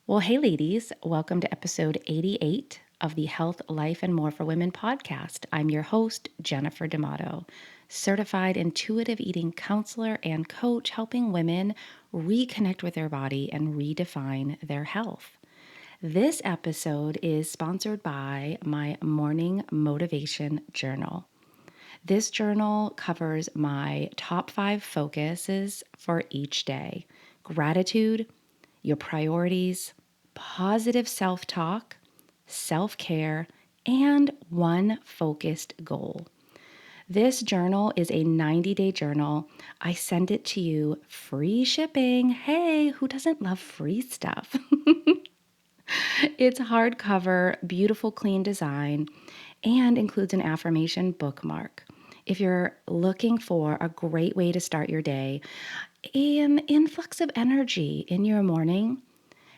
Well, hey, ladies, welcome to episode 88 of the Health, Life, and More for Women podcast. I'm your host, Jennifer D'Amato, certified intuitive eating counselor and coach, helping women reconnect with their body and redefine their health. This episode is sponsored by my morning motivation journal. This journal covers my top 5 focuses for each day: gratitude, your priorities, positive self talk, self care, and one focused goal. This journal is a 90-day journal. I send it to you free shipping. Hey, who doesn't love free stuff? It's hardcover, beautiful, clean design, and includes an affirmation bookmark. If you're looking for a great way to start your day, an influx of energy in your morning,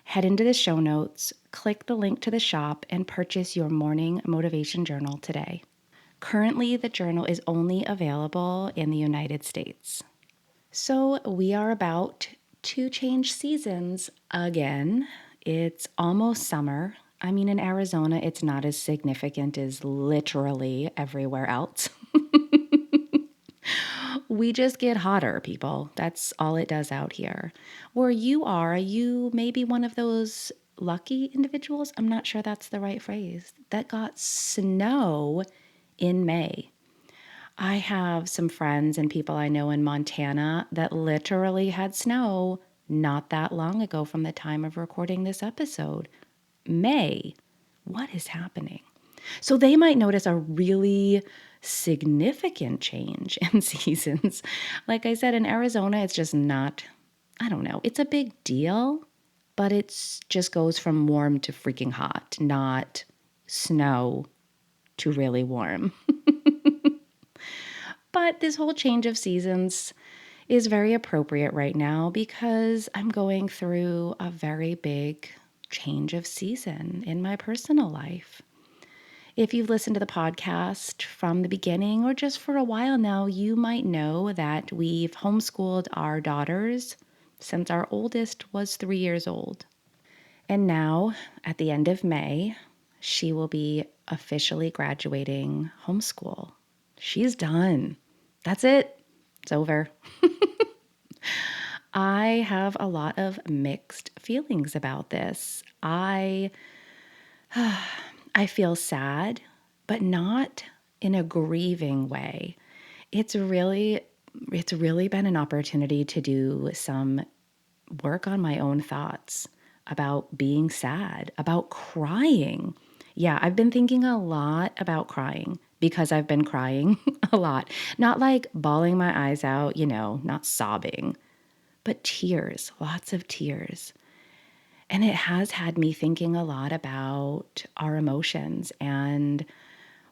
head into the show notes, click the link to the shop, and purchase your morning motivation journal today. Currently, the journal is only available in the United States. So, we are about to change seasons again. It's almost summer. I mean, in Arizona, it's not as significant as literally everywhere else. We just get hotter, people. That's all it does out here. Where you are you maybe one of those lucky individuals? I'm not sure that's the right phrase. That got snow in May. I have some friends and people I know in Montana that literally had snow not that long ago from the time of recording this episode. May. What is happening? So they might notice a really significant change in seasons. Like I said, in Arizona, it's just not, I don't know, it's a big deal, but it just goes from warm to freaking hot, not snow to really warm. But this whole change of seasons is very appropriate right now because I'm going through a very big change of season in my personal life. If you've listened to the podcast from the beginning or just for a while now, you might know that we've homeschooled our daughters since our oldest was 3 years old. And now, at the end of May, she will be officially graduating homeschool. She's done. That's it. It's over. I have a lot of mixed feelings about this. I feel sad, but not in a grieving way. It's really been an opportunity to do some work on my own thoughts about being sad, about crying. Yeah, I've been thinking a lot about crying because I've been crying a lot. Not like bawling my eyes out, not sobbing, but tears, lots of tears. And it has had me thinking a lot about our emotions and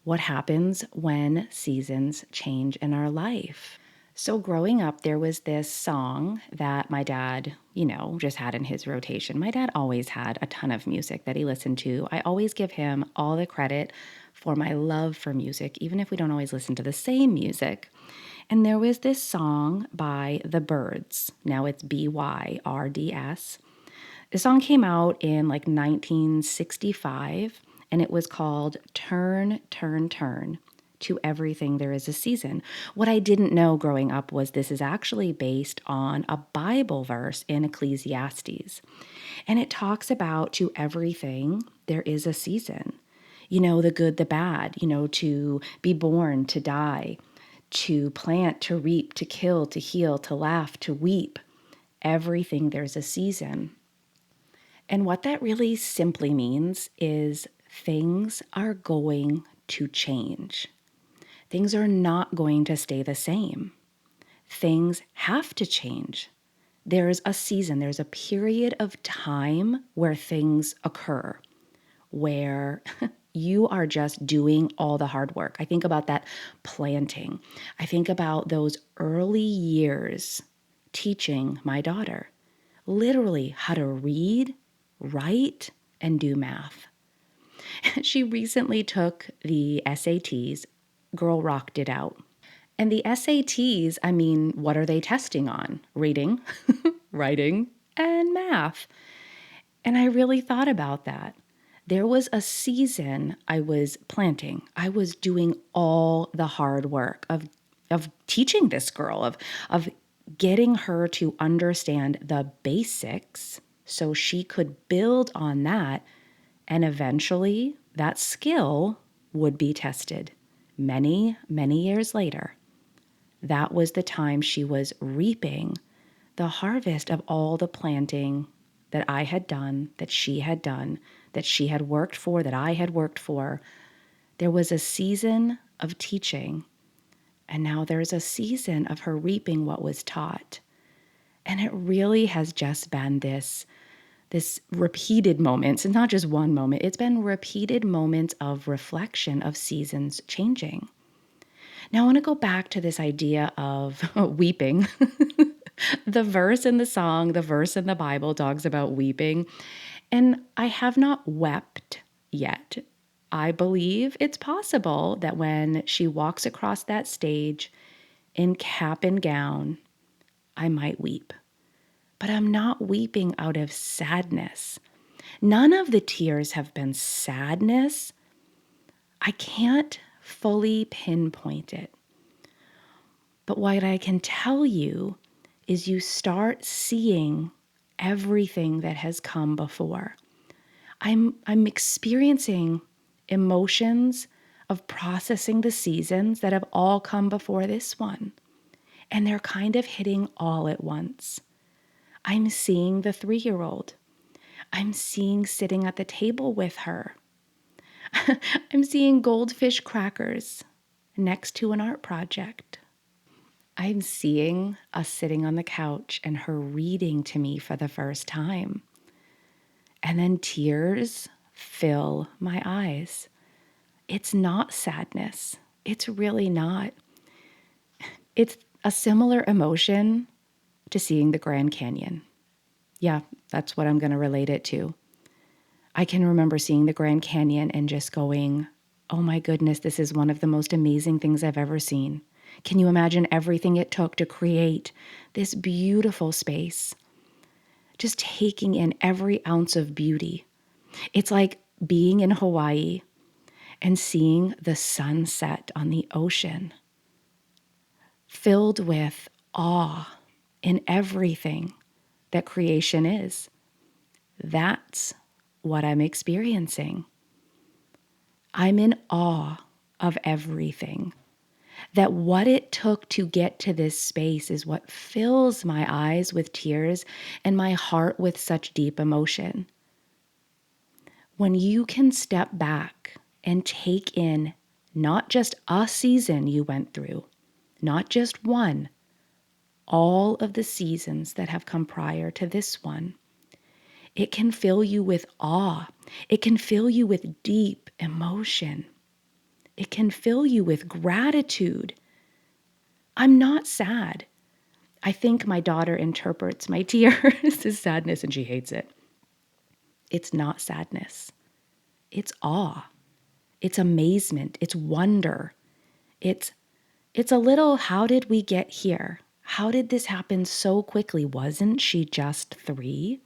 what happens when seasons change in our life. So, growing up, there was this song that my dad, just had in his rotation. My dad always had a ton of music that he listened to. I always give him all the credit for my love for music, even if we don't always listen to the same music. And there was this song by The Byrds. Now it's Byrds. The song came out in like 1965, and it was called Turn, Turn, Turn. To everything there is a season. What I didn't know growing up was this is actually based on a Bible verse in Ecclesiastes. And it talks about to everything there is a season. The good, the bad, to be born, to die, to plant, to reap, to kill, to heal, to laugh, to weep. Everything there's a season. And what that really simply means is things are going to change. Things are not going to stay the same. Things have to change. There's a season, there's a period of time where things occur, where you are just doing all the hard work. I think about that planting. I think about those early years teaching my daughter literally how to read, write, and do math. She recently took the SATs. Girl rocked it out. And the SATs, I mean, what are they testing on? Reading, writing, and math. And I really thought about that. There was a season I was planting. I was doing all the hard work of teaching this girl, of getting her to understand the basics so she could build on that, and eventually that skill would be tested many, many years later. That was the time she was reaping the harvest of all the planting that I had done, that she had done, that she had worked for, that I had worked for. There was a season of teaching, and now there's a season of her reaping what was taught. And it really has just been this repeated moments, and not just one moment, it's been repeated moments of reflection of seasons changing. Now I want to go back to this idea of weeping. The verse in the song, the verse in the Bible talks about weeping, and I have not wept yet. I believe it's possible that when she walks across that stage in cap and gown, I might weep. But I'm not weeping out of sadness. None of the tears have been sadness. I can't fully pinpoint it. But what I can tell you is you start seeing everything that has come before. I'm experiencing emotions of processing the seasons that have all come before this one. And they're kind of hitting all at once. I'm seeing the 3-year-old. I'm seeing sitting at the table with her. I'm seeing goldfish crackers next to an art project. I'm seeing us sitting on the couch and her reading to me for the first time. And then tears fill my eyes. It's not sadness. It's really not. It's a similar emotion to seeing the Grand Canyon. Yeah, that's what I'm going to relate it to. I can remember seeing the Grand Canyon and just going, oh my goodness, this is one of the most amazing things I've ever seen. Can you imagine everything it took to create this beautiful space? Just taking in every ounce of beauty. It's like being in Hawaii and seeing the sunset on the ocean, filled with awe in everything that creation is. That's what I'm experiencing. I'm in awe of everything. That what it took to get to this space is what fills my eyes with tears and my heart with such deep emotion. When you can step back and take in not just a season you went through, not just one, all of the seasons that have come prior to this one, it can fill you with awe. It can fill you with deep emotion. It can fill you with gratitude. I'm not sad. I think my daughter interprets my tears as sadness and she hates it. It's not sadness. It's awe. It's amazement. It's wonder. It's a little, how did we get here? How did this happen so quickly? Wasn't she just 3?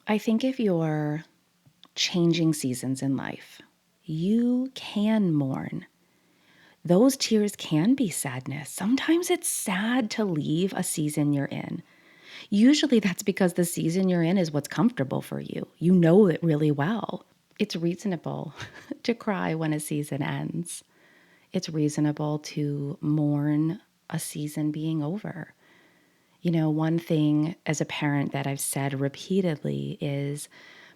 I think if you're changing seasons in life, you can mourn. Those tears can be sadness. Sometimes it's sad to leave a season you're in. Usually that's because the season you're in is what's comfortable for you. You know it really well. It's reasonable to cry when a season ends. It's reasonable to mourn a season being over. You know, one thing as a parent that I've said repeatedly is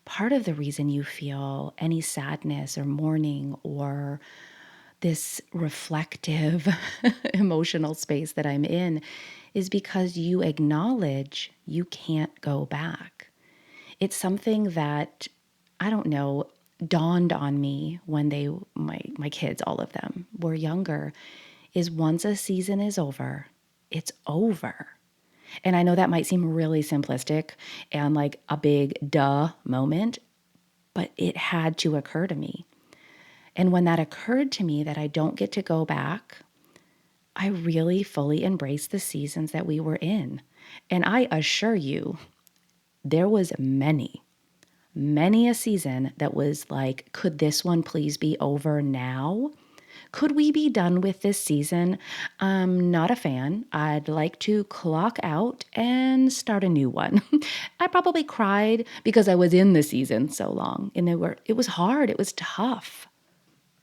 part of the reason you feel any sadness or mourning or this reflective emotional space that I'm in is because you acknowledge you can't go back. It's something that, I don't know, dawned on me when my kids, all of them, were younger, is once a season is over, it's over. And I know that might seem really simplistic and like a big duh moment, but it had to occur to me. And when that occurred to me that I don't get to go back, I really fully embraced the seasons that we were in. And I assure you, there was many many a season that was like, could this one please be over now? Could we be done with this season? I'm not a fan. I'd like to clock out and start a new one. I probably cried because I was in the season so long and it was hard, it was tough.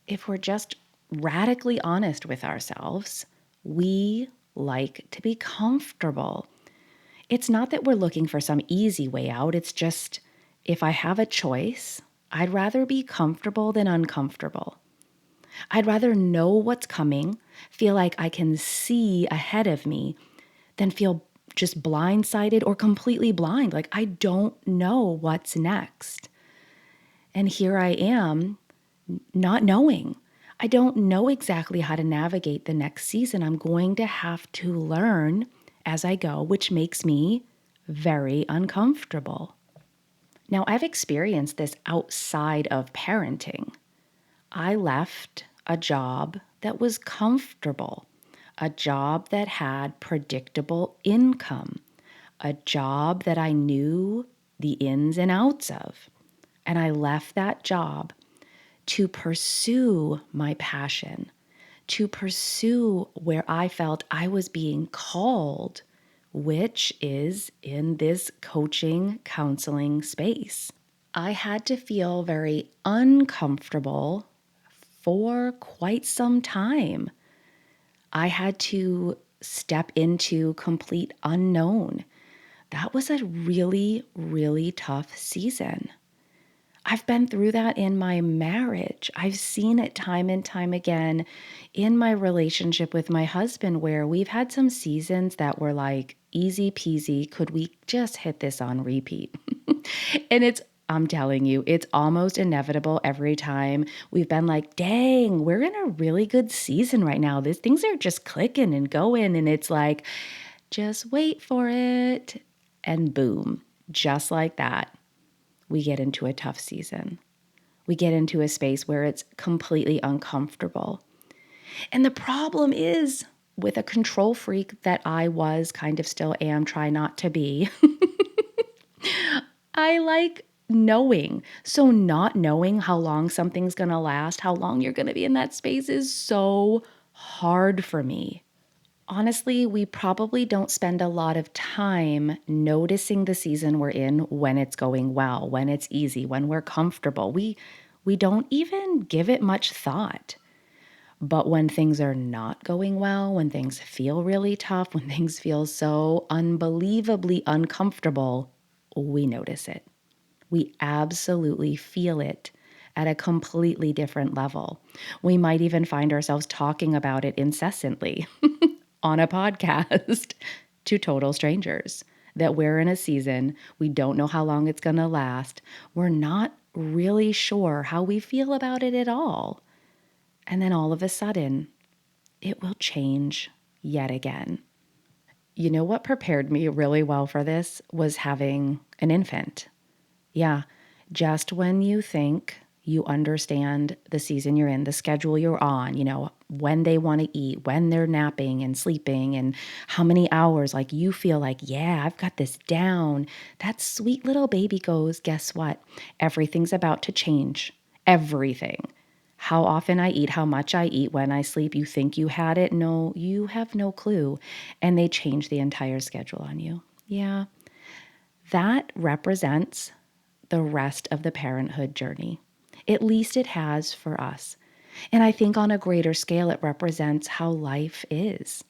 If we're just radically honest with ourselves, we like to be comfortable. It's not that we're looking for some easy way out. It's just if I have a choice, I'd rather be comfortable than uncomfortable. I'd rather know what's coming, feel like I can see ahead of me, than feel just blindsided or completely blind. Like I don't know what's next. And here I am not knowing. I don't know exactly how to navigate the next season. I'm going to have to learn as I go, which makes me very uncomfortable. Now, I've experienced this outside of parenting. I left a job that was comfortable, a job that had predictable income, a job that I knew the ins and outs of. And I left that job to pursue my passion, to pursue where I felt I was being called, which is in this coaching, counseling space. I had to feel very uncomfortable for quite some time. I had to step into complete unknown. That was a really, really tough season. I've been through that in my marriage. I've seen it time and time again in my relationship with my husband, where we've had some seasons that were like easy peasy. Could we just hit this on repeat? And I'm telling you, it's almost inevitable every time we've been like, dang, we're in a really good season right now. These things are just clicking and going. And it's like, just wait for it. And boom, just like that, we get into a tough season. We get into a space where it's completely uncomfortable. And the problem is, with a control freak that I was, kind of still am, try not to be, I like knowing. So not knowing how long something's going to last, how long you're going to be in that space is so hard for me. Honestly, we probably don't spend a lot of time noticing the season we're in when it's going well, when it's easy, when we're comfortable. We don't even give it much thought. But when things are not going well, when things feel really tough, when things feel so unbelievably uncomfortable, we notice it. We absolutely feel it at a completely different level. We might even find ourselves talking about it incessantly on a podcast to total strangers, that we're in a season, we don't know how long it's going to last, we're not really sure how we feel about it at all. And then all of a sudden, it will change yet again. You know what prepared me really well for this was having an infant. Yeah, just when you think you understand the season you're in, the schedule you're on, when they want to eat, when they're napping and sleeping, and how many hours, like you feel like, yeah, I've got this down. That sweet little baby goes, guess what? Everything's about to change. Everything. How often I eat, how much I eat, when I sleep, you think you had it. No, you have no clue. And they change the entire schedule on you. Yeah, that represents the rest of the parenthood journey. At least it has for us. And I think on a greater scale, it represents how life is.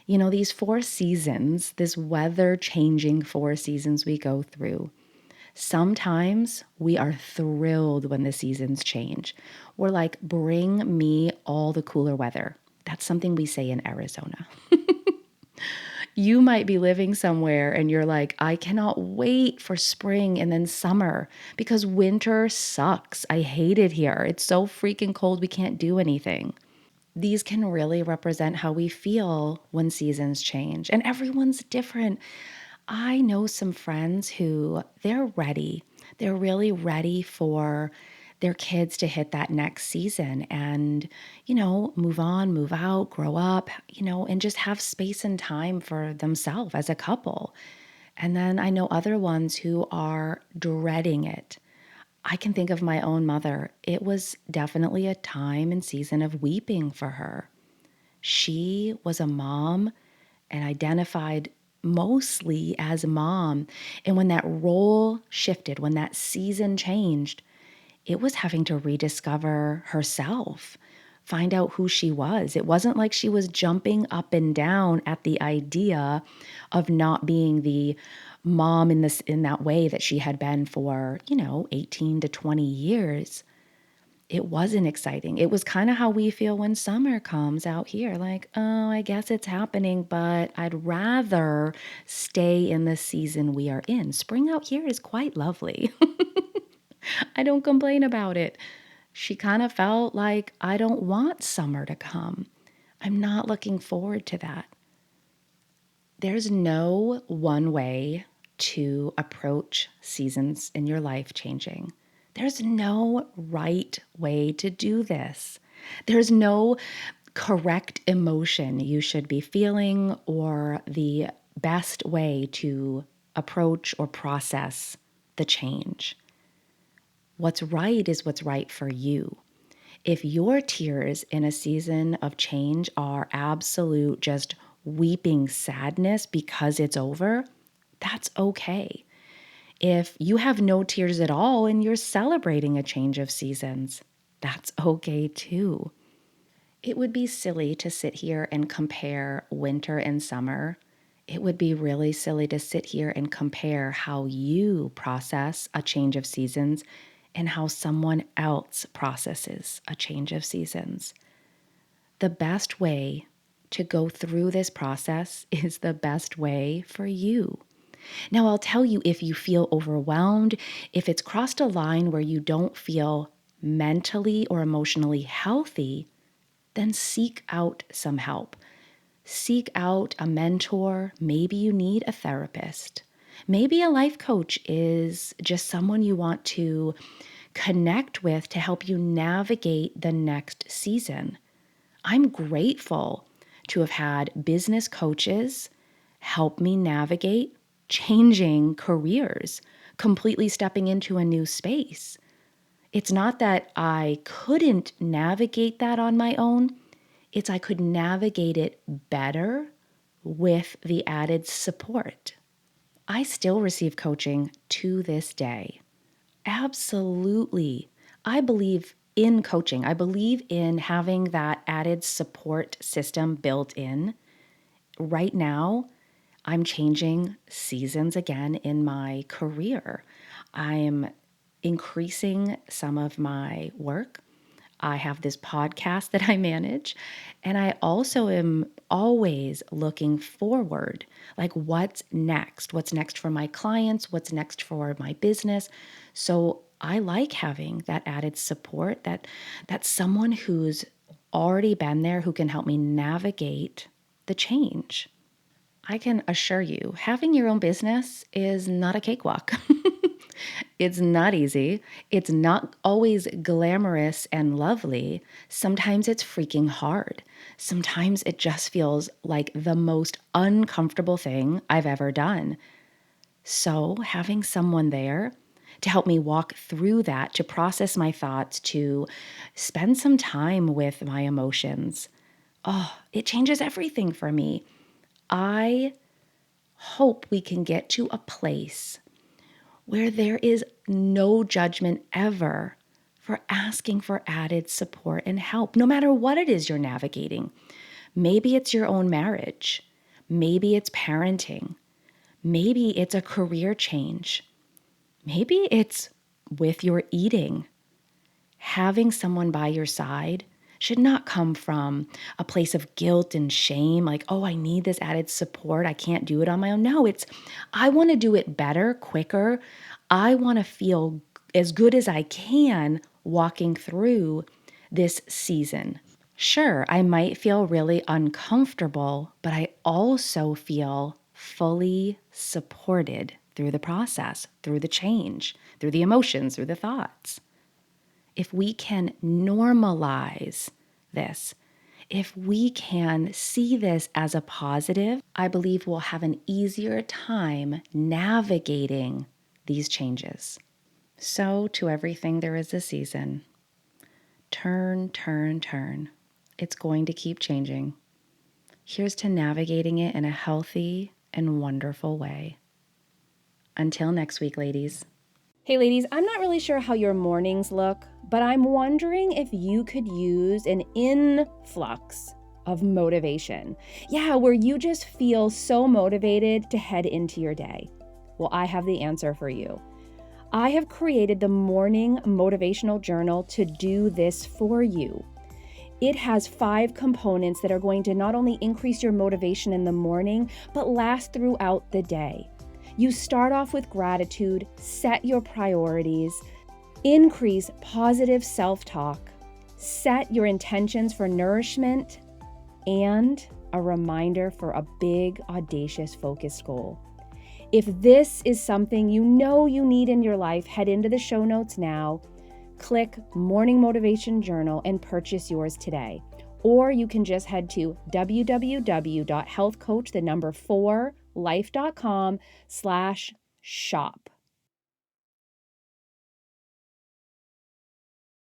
These 4 seasons, this weather changing 4 seasons we go through. Sometimes we are thrilled when the seasons change. We're like, bring me all the cooler weather. That's something we say in Arizona. You might be living somewhere and you're like, I cannot wait for spring and then summer because winter sucks. I hate it here. It's so freaking cold, we can't do anything. These can really represent how we feel when seasons change, and everyone's different. I know some friends who they're ready. They're really ready for their kids to hit that next season and, move on, move out, grow up, and just have space and time for themselves as a couple. And then I know other ones who are dreading it. I can think of my own mother. It was definitely a time and season of weeping for her. She was a mom and identified mostly as mom. And when that role shifted, when that season changed, it was having to rediscover herself, find out who she was. It wasn't like she was jumping up and down at the idea of not being the mom in that way that she had been for, 18 to 20 years. It wasn't exciting. It was kind of how we feel when summer comes out here. Like, oh, I guess it's happening, but I'd rather stay in the season we are in. Spring out here is quite lovely. I don't complain about it. She kind of felt like, I don't want summer to come. I'm not looking forward to that. There's no one way to approach seasons in your life changing. There's no right way to do this. There's no correct emotion you should be feeling or the best way to approach or process the change. What's right is what's right for you. If your tears in a season of change are absolute just weeping sadness because it's over, that's okay. If you have no tears at all and you're celebrating a change of seasons, that's okay too. It would be silly to sit here and compare winter and summer. It would be really silly to sit here and compare how you process a change of seasons and how someone else processes a change of seasons. The best way to go through this process is the best way for you. Now, I'll tell you, if you feel overwhelmed, if it's crossed a line where you don't feel mentally or emotionally healthy, then seek out some help. Seek out a mentor. Maybe you need a therapist. Maybe a life coach is just someone you want to connect with to help you navigate the next season. I'm grateful to have had business coaches help me navigate changing careers, completely stepping into a new space. It's not that I couldn't navigate that on my own, it's I could navigate it better with the added support. I still receive coaching to this day. Absolutely. I believe in coaching. I believe in having that added support system built in. Right now, I'm changing seasons again in my career. I'm increasing some of my work. I have this podcast that I manage, and I also am always looking forward. Like, what's next? What's next for my clients? What's next for my business? So I like having that added support, that someone who's already been there who can help me navigate the change. I can assure you, having your own business is not a cakewalk. It's not easy. It's not always glamorous and lovely. Sometimes it's freaking hard. Sometimes it just feels like the most uncomfortable thing I've ever done. So, having someone there to help me walk through that, to process my thoughts, to spend some time with my emotions, oh, it changes everything for me. I hope we can get to a place where there is no judgment ever for asking for added support and help, no matter what it is you're navigating. Maybe it's your own marriage. Maybe it's parenting. Maybe it's a career change. Maybe it's with your eating. Having someone by your side should not come from a place of guilt and shame, like, oh, I need this added support. I can't do it on my own. No, it's, I want to do it better, quicker. I want to feel as good as I can walking through this season. Sure, I might feel really uncomfortable, but I also feel fully supported through the process, through the change, through the emotions, through the thoughts. If we can normalize this If we can see this as a positive, I believe we'll have an easier time navigating these changes. So, to everything, there is a season. Turn, turn, turn. It's going to keep changing. Here's to navigating it in a healthy and wonderful way. Until next week, ladies. Hey ladies, I'm not really sure how your mornings look, but I'm wondering if you could use an influx of motivation. Yeah, where you just feel so motivated to head into your day. Well, I have the answer for you. I have created the morning motivational journal to do this for you. It has 5 components that are going to not only increase your motivation in the morning, but last throughout the day. You start off with gratitude, set your priorities, increase positive self-talk, set your intentions for nourishment, and a reminder for a big, audacious, focused goal. If this is something you know you need in your life, head into the show notes now, click Morning Motivation Journal and purchase yours today. Or you can just head to www.healthcoach4life.com/shop.